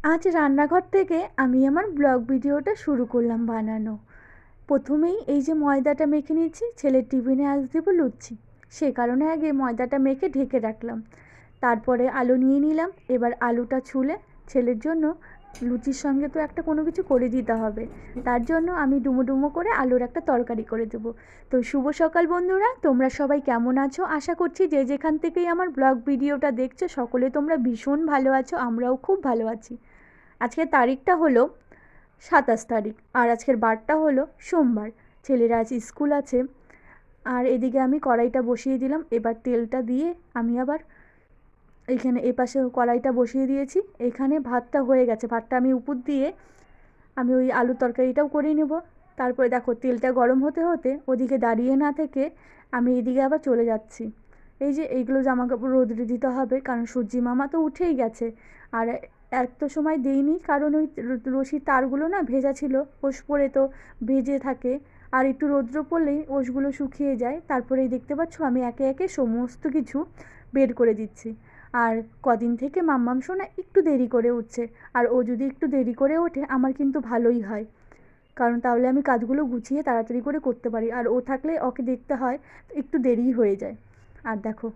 আজ রান্নাঘর থেকে আমি আমার ব্লগ ভিডিওটা শুরু করলাম বানানো। প্রথমেই এই যে ময়দাটা মেখে নিয়েছি, ছেলের টিফিনে আজ দেবো লুচি, সে কারণে আগে ময়দাটা মেখে ঢেকে রাখলাম। তারপরে আলু নিয়ে নিলাম, এবার আলুটা ছুলে ছেলের জন্য লুচির সঙ্গে তো একটা কোনো কিছু করে দিতে হবে, তার জন্য আমি ডুমো ডুমো করে আলুর একটা তরকারি করে দেবো। তো শুভ সকাল বন্ধুরা, তোমরা সবাই কেমন আছো? আশা করছি যে যেখান থেকেই আমার ব্লগ ভিডিওটা দেখছো সকলে তোমরা ভীষণ ভালো আছো, আমরাও খুব ভালো আছি। আজকের তারিখটা হলো 27 তারিখ, আর আজকের বারটা হলো সোমবার। ছেলের আজ স্কুল আছে। আর এদিকে আমি কড়াইটা বসিয়ে দিলাম, এবার তেলটা দিয়ে আমি আবার এইখানে এপাশে কড়াইটা বসিয়ে দিয়েছি। এখানে ভাতটা হয়ে গেছে, ভাতটা আমি উপর দিয়ে আমি ওই আলু তরকারিটাও করে নেব। তারপরে দেখো তেলটা গরম হতে হতে ওদিকে দাঁড়িয়ে না থেকে আমি এদিকে আবার চলে যাচ্ছি। এই যে এইগুলো জামা কাপড় রোদে দিতে হবে, কারণ সূর্যি মামা তো উঠেই গেছে। আর এত সময় দেইনি কারণ ওই রশির তারগুলো না ভেজা ছিল, ওষ পরে তো ভেজে থাকে। আর একটু রৌদ্র পড়লেই ওষগুলো শুকিয়ে যায়। তারপরেই দেখতে পাচ্ছ আমি একে একে সমস্ত কিছু বের করে দিচ্ছি। আর কদিন থেকে মাম্মাম সোনা একটু দেরি করে উঠছে, আর ও যদি একটু দেরি করে ওঠে আমার কিন্তু ভালোই হয়, কারণ তাহলে আমি কাজগুলো গুছিয়ে তাড়াতাড়ি করে করতে পারি। আর ও থাকলে ওকে দেখতে হয়, একটু দেরিই হয়ে যায়। আর দেখো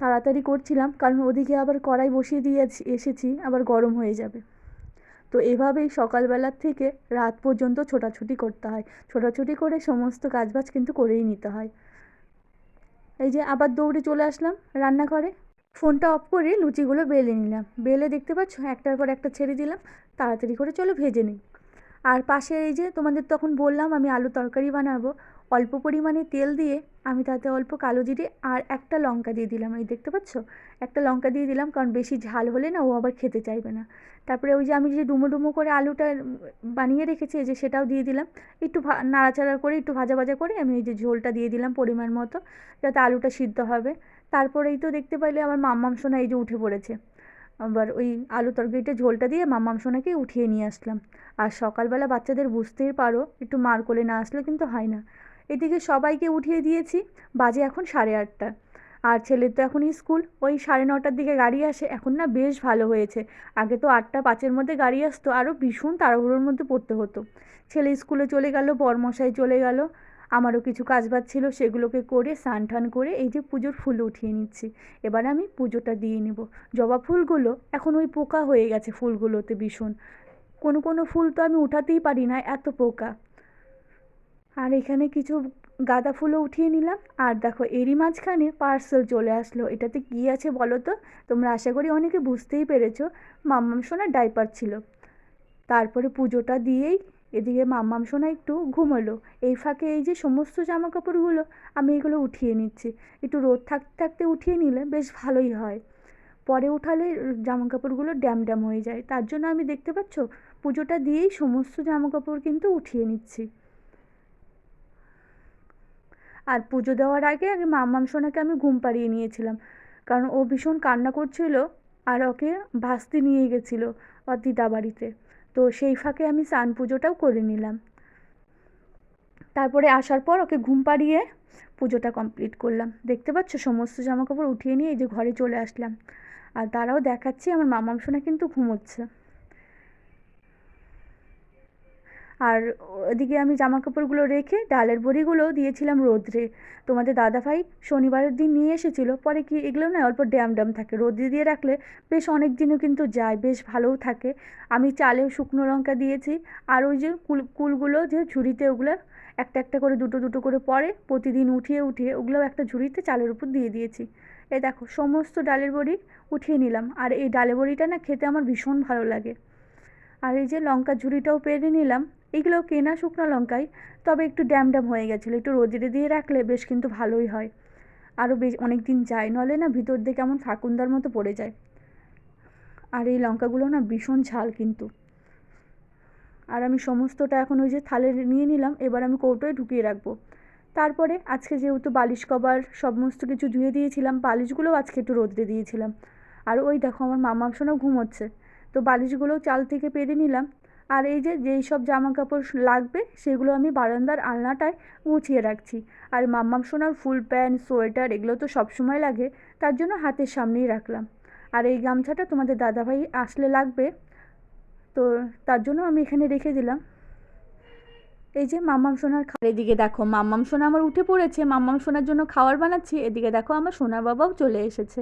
তাড়াতাড়ি করছিলাম কারণ ওদিকে আবার কড়াই বসিয়ে দিয়ে এসেছি, আবার গরম হয়ে যাবে। তো এভাবেই সকালবেলার থেকে রাত পর্যন্ত ছোটাছুটি করতে হয়, ছোটাছুটি করে সমস্ত কাজবাজ কিন্তু করেই নিতে হয়। এই যে আবার দৌড়ে চলে আসলাম রান্নাঘরে, ফোনটা অফ করে লুচিগুলো বেলে নিলাম। বেলে দেখতে পাচ্ছ একটার পর একটা ছেড়ে দিলাম, তাড়াতাড়ি করে চলো ভেজে নিই। আর পাশে এই যে তোমাদের তখন বললাম আমি আলু তরকারি বানাবো, অল্প পরিমাণে তেল দিয়ে আমি তাতে অল্প কালো জিরে আর একটা লঙ্কা দিয়ে দিলাম। এই দেখতে পাচ্ছ একটা লঙ্কা দিয়ে দিলাম, কারণ বেশি ঝাল হলে না ও আবার খেতে চাইবে না। তারপরে ওই যে আমি যে ডুমো ডুমো করে আলুটা বানিয়ে রেখেছি এই যে সেটাও দিয়ে দিলাম। একটু নাড়াচাড়া করে একটু ভাজা ভাজা করে আমি এই যে ঝোলটা দিয়ে দিলাম পরিমাণ মতো, যাতে আলুটা সিদ্ধ হবে। তারপরেই তো দেখতে পাইলে আমার মাম্মাম সোনা এই যে উঠে পড়েছে। আবার ওই আলু তরকারিটা ঝোলটা দিয়ে মাম্মাম সোনাকে উঠিয়ে নিয়ে আসলাম। আর সকালবেলা বাচ্চাদের বুঝতেই পারো, একটু মার কোলে না আসলে কিন্তু হয় না। এদিকে সবাইকে উঠিয়ে দিয়েছি, বাজে এখন 8:30। আর ছেলের তো এখন স্কুল, ওই 9:30টার দিকে গাড়ি আসে। এখন না বেশ ভালো হয়েছে, আগে তো 8টা 5-এর মধ্যে গাড়ি আসতো, আরও ভীষণ তাড়াহুড়োর মধ্যে পড়তে হতো। ছেলে স্কুলে চলে গেল, বরমশাই চলে গেল, আমারও কিছু কাজবাজ ছিল সেগুলোকে করে স্নান টান করে এই যে পুজোর ফুল উঠিয়ে নিচ্ছি। এবার আমি পুজোটা দিয়ে নেব। জবা ফুলগুলো এখন ওই পোকা হয়ে গেছে ফুলগুলোতে ভীষণ, কোনো কোনো ফুল তো আমি উঠাতেই পারি না, এত পোকা। আর এখানে কিছু গাঁদা ফুলও উঠিয়ে নিলাম। আর দেখো এরই মাঝখানে পার্সেল চলে আসলো, এটাতে কী আছে বলো তো? তোমরা আশা করি অনেকে বুঝতেই পেরেছো, মাম্মাম সোনার ডাইপার ছিল। তারপরে পুজোটা দিয়েই এদিকে মাম্মাম সোনা একটু ঘুমোলো। এই ফাঁকে এই যে সমস্ত জামা কাপড়গুলো আমি এগুলো উঠিয়ে নিচ্ছি। একটু রোদ থাকতে থাকতে উঠিয়ে নিলে বেশ ভালোই হয়, পরে উঠালে জামা কাপড়গুলো ড্যাম ড্যাম হয়ে যায়। তার জন্য আমি দেখতে পাচ্ছ পুজোটা দিয়েই সমস্ত জামা কাপড় কিন্তু উঠিয়ে নিচ্ছি। আর পুজো দেওয়ার আগে আগে মাম্মাম সোনাকে আমি ঘুম পাড়িয়ে নিয়েছিলাম, কারণ ও ভীষণ কান্না করছিল। আর ওকে ভাসতে নিয়ে গেছিলো ওর দিদা বাড়িতে। তো সেই ফাঁকে আমি স্নান পুজোটাও করে নিলাম। তারপরে আসার পর ওকে ঘুম পাড়িয়ে পুজোটা কমপ্লিট করলাম। দেখতে পাচ্ছ সমস্ত জামা কাপড় উঠিয়ে নিয়ে এই যে ঘরে চলে আসলাম। আর তারাও দেখাচ্ছি আমার মামাম সোনা কিন্তু ঘুমোচ্ছে। আর ওদিকে আমি জামা কাপড়গুলো রেখে ডালের বড়িগুলোও দিয়েছিলাম রোদ্রে। তোমাদের দাদাভাই শনিবারের দিন নিয়ে এসেছিলো, পরে কি এগুলো না অল্প ড্যাম ড্যাম থাকে, রোদ্রে দিয়ে রাখলে বেশ অনেক দিনও কিন্তু যায়, বেশ ভালোও থাকে। আমি চালেও শুকনো লঙ্কা দিয়েছি। আর ওই যে কুলগুলো যে ঝুড়িতে ওগুলো একটা একটা করে দুটো দুটো করে পড়ে, প্রতিদিন উঠিয়ে উঠিয়ে ওগুলোও একটা ঝুড়িতে চালের উপর দিয়ে দিয়েছি। এই দেখো সমস্ত ডালের বড়ি উঠিয়ে নিলাম। আর এই ডালের বড়িটা না খেতে আমার ভীষণ ভালো লাগে। আর এই যে লঙ্কার ঝুড়িটাও পেরে নিলাম। এইগুলো কেনা শুকনো লঙ্কাই, তবে একটু ড্যাম ড্যাম হয়ে গেছিলো, একটু রোদে দিয়ে রাখলে বেশ কিন্তু ভালোই হয়, আরও বেশ অনেক দিন যায়, নলে না ভিতর দিয়ে কেমন ফাকুন্দার মতো পড়ে যায়। আর এই লঙ্কাগুলো না ভীষণ ঝাল কিন্তু। আর আমি সমস্তটা এখন ওই যে থালে নিয়ে নিলাম, এবার আমি কৌটোয় ঢুকিয়ে রাখবো। তারপরে আজকে যেহেতু বালিশ কভার সমস্ত কিছু ধুয়ে দিয়েছিলাম, বালিশগুলোও আজকে একটু রোদে দিয়েছিলাম। আর ওই দেখো আমার মামা সোনাও ঘুমোচ্ছে, তো বালিশগুলোও চাল থেকে পেরে নিলাম। আর এই যে যেই সব জামা কাপড় লাগবে সেগুলো আমি বারান্দার আলনাটায় গুছিয়ে রাখছি। আর মাম্মাম সোনার ফুল প্যান্ট সোয়েটার এগুলো তো সবসময় লাগে, তার জন্য হাতের সামনেই রাখলাম। আর এই গামছাটা তোমাদের দাদাভাই আসলে লাগবে, তো তার জন্য আমি এখানে রেখে দিলাম। এই যে মাম্মাম সোনার এদিকে দেখো মাম্মাম সোনা আমার উঠে পড়েছে, মাম্মাম সোনার জন্য খাবার বানাচ্ছি। এদিকে দেখো আমার সোনা বাবাও চলে এসেছে।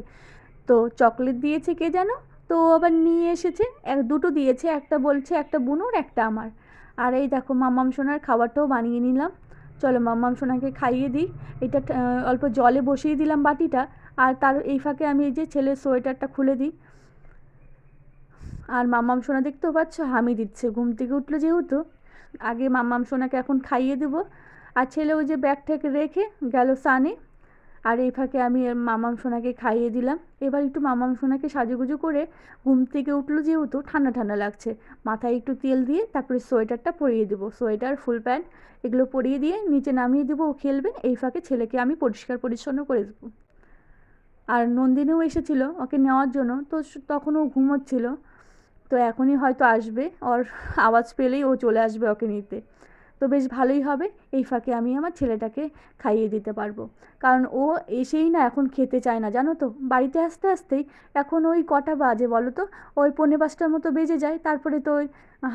তো চকলেট দিয়েছে কে যেন, তো আবার নিয়ে এসেছে, দুটো দিয়েছে, একটা বলছে একটা বুনুর একটা আমার। আর এই দেখো মাম্মাম সোনার খাবারটাও বানিয়ে নিলাম। চলো মাম্মাম সোনাকে খাইয়ে দিই। এটা অল্প জলে বসিয়ে দিলাম বাটিটা, আর তার এই ফাঁকে আমি এই যে ছেলের সোয়েটারটা খুলে দিই। আর মাম্মাম সোনা দেখতেও পাচ্ছ হামি দিচ্ছে, ঘুম থেকে উঠলো যেহেতু। আগে মাম্মাম সোনাকে এখন খাইয়ে দেবো। আর ছেলে ওই যে ব্যাগটাকে রেখে গেল স্নানে। আর এই ফাঁকে আমি মামাম সোনাকে খাইয়ে দিলাম। এবার একটু মামাম সোনাকে সাজুগুজু করে, ঘুম থেকে উঠলো যেহেতু ঠান্ডা ঠান্ডা লাগছে, মাথায় একটু তেল দিয়ে তারপরে সোয়েটারটা পরিয়ে দেবো, সোয়েটার ফুল প্যান্ট এগুলো পরিয়ে দিয়ে নিচে নামিয়ে দেবো, ও খেলবে। এই ফাঁকে ছেলেকে আমি পরিষ্কার পরিচ্ছন্ন করে দেবো। আর নন্দিনীও এসেছিল ওকে নেওয়ার জন্য, তো তখনও ঘুমোচ্ছিল, তো এখনই হয়তো আসবে, ওর আওয়াজ পেলেই ও চলে আসবে ওকে নিতে। তো বেশ ভালোই হবে, এই ফাঁকে আমি আমার ছেলেটাকে খাইয়ে দিতে পারবো। কারণ ও এসেই না এখন খেতে চায় না, জানো তো, বাড়িতে আসতে আসতেই এখন ওই কটা বাজে বলো তো, ওই 4:45টার মতো বেজে যায়। তারপরে তো ওই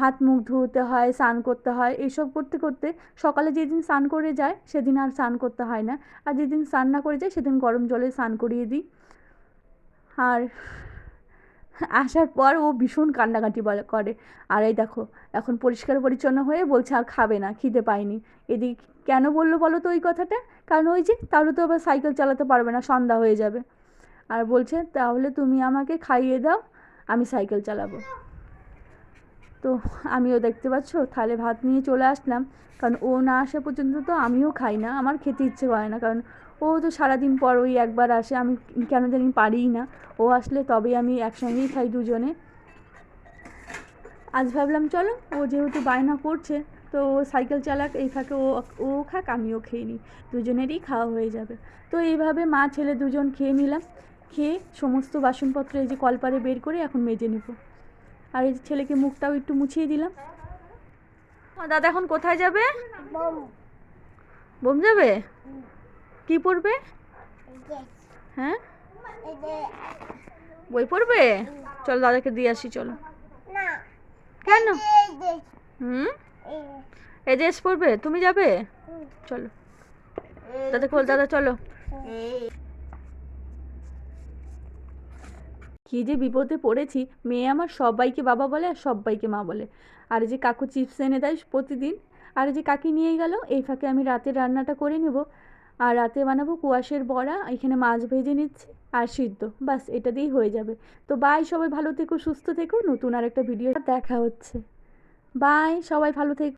হাত মুখ ধুতে হয়, স্নান করতে হয়, এইসব করতে করতে সকালে যেদিন স্নান করে যায় সেদিন আর স্নান করতে হয় না, আর যেদিন স্নান না করে যায় সেদিন গরম জলে স্নান করিয়ে দিই। আর আসার পর ও ভীষণ কান্নাকাটি করে। আর এই দেখো এখন পরিষ্কার পরিচ্ছন্ন হয়ে বলছে আর খাবে না, খিদে পায়নি। এদিক কেন বললো বলো তো ওই কথাটা? কারণ ওই যে তাহলে তো আবার সাইকেল চালাতে পারবে না, সন্ধ্যা হয়ে যাবে। আর বলছে তাহলে তুমি আমাকে খাইয়ে দাও, আমি সাইকেল চালাবো। তো আমিও দেখতে পাচ্ছ থালে ভাত নিয়ে চলে আসলাম, কারণ ও না আসা পর্যন্ত তো আমিও খাই না, আমার খেতে ইচ্ছে করে না। কারণ ও তো সারাদিন পর ওই একবার আসে, আমি কেন জানি পারিই না। ও আসলে তবেই আমি একসঙ্গেই খাই দুজনে। আজ ভাবলাম চলো ও যেহেতু বায়না করছে, তো ও সাইকেল চালাক, এই ফাঁকে ও খাক আমিও খেয়ে নিই, দুজনেরই খাওয়া হয়ে যাবে। তো এইভাবে মা ছেলে দুজন খেয়ে নিলাম। খেয়ে সমস্ত বাসনপত্র এই যে কলপারে বের করে এখন মেজে নেব। আর এই ছেলেকে মুখটাও একটু মুছিয়ে দিলাম। দাদা এখন কোথায় যাবে? বোম যাবে? কি পড়বে? হ্যাঁ বই পড়বে? চলো দাদাকে দিয়ে আসি, চলো। কেন? এই ড্রেস পড়বে? তুমি যাবে? চলো দাদাকে বল, দাদা চলো। কী যে বিপদে পড়েছি, মেয়ে আমার সবাইকে বাবা বলে আর সবাইকে মা বলে। আর এই যে কাকু চিপস এনে দেয় প্রতিদিন, আর এই যে কাকি নিয়ে গেল। এই ফাঁকে আমি রাতের রান্নাটা করে নেব। আর রাতে বানাবো কুয়াশের বড়া, এখানে মাছ ভেজে নিচ্ছি আর সিদ্ধ, বাস এটা দিয়েই হয়ে যাবে। তো বাই, সবাই ভালো থেকো, সুস্থ থেকো, নতুন আর একটা ভিডিও দেখা হচ্ছে। বাই, সবাই ভালো থেকো।